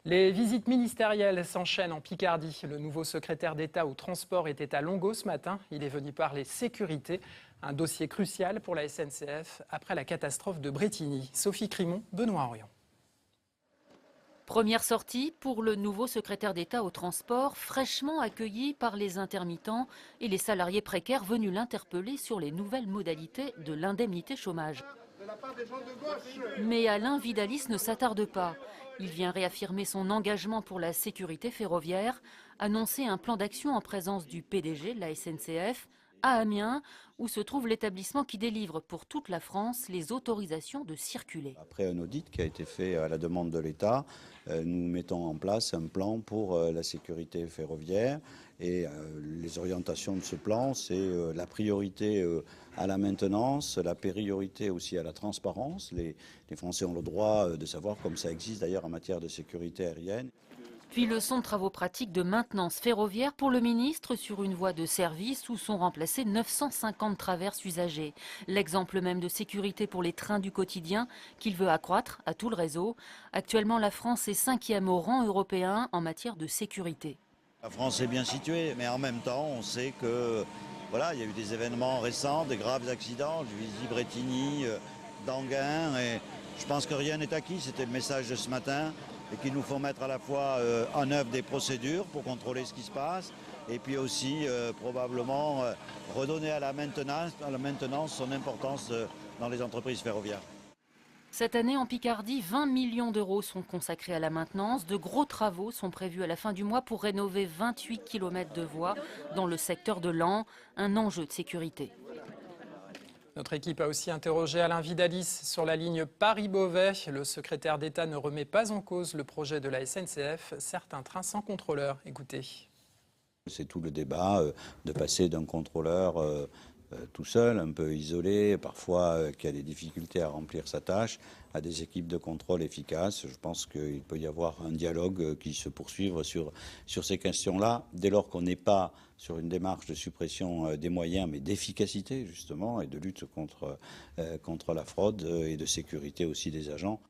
Les visites ministérielles s'enchaînent en Picardie. Le nouveau secrétaire d'État au transport était à Longo ce matin. Il est venu parler sécurité, un dossier crucial pour la SNCF après la catastrophe de Brétigny. Sophie Crimon, Benoît Orion. Première sortie pour le nouveau secrétaire d'État au transport, fraîchement accueilli par les intermittents et les salariés précaires venus l'interpeller sur les nouvelles modalités de l'indemnité chômage. Mais Alain Vidalis ne s'attarde pas. Il vient réaffirmer son engagement pour la sécurité ferroviaire, annoncer un plan d'action en présence du PDG de la SNCF à Amiens, où se trouve l'établissement qui délivre pour toute la France les autorisations de circuler. Après un audit qui a été fait à la demande de l'État, nous mettons en place un plan pour la sécurité ferroviaire. Et les orientations de ce plan, c'est la priorité à la maintenance, la priorité aussi à la transparence. Les Français ont le droit de savoir, comme ça existe d'ailleurs en matière de sécurité aérienne. Puis leçon de travaux pratiques de maintenance ferroviaire pour le ministre sur une voie de service où sont remplacées 950 traverses usagées. L'exemple même de sécurité pour les trains du quotidien qu'il veut accroître à tout le réseau. Actuellement, la France est 5e au rang européen en matière de sécurité. La France est bien située, mais en même temps, on sait que voilà, il y a eu des événements récents, des graves accidents, Juvisy-Brétigny, d'Anguin, et je pense que rien n'est acquis. C'était le message de ce matin. Et qu'il nous faut mettre à la fois en œuvre des procédures pour contrôler ce qui se passe et puis aussi probablement redonner à la maintenance son importance dans les entreprises ferroviaires. Cette année, en Picardie, 20 millions d'euros sont consacrés à la maintenance. De gros travaux sont prévus à la fin du mois pour rénover 28 km de voies dans le secteur de Laon, un enjeu de sécurité. Notre équipe a aussi interrogé Alain Vidalis sur la ligne Paris-Beauvais. Le secrétaire d'État ne remet pas en cause le projet de la SNCF. Certains trains sans contrôleur. Écoutez. C'est tout le débat de passer d'un contrôleur tout seul, un peu isolé, parfois qui a des difficultés à remplir sa tâche, à des équipes de contrôle efficaces. Je pense qu'il peut y avoir un dialogue qui se poursuive sur ces questions-là, dès lors qu'on n'est pas sur une démarche de suppression des moyens, mais d'efficacité justement, et de lutte contre la fraude et de sécurité aussi des agents.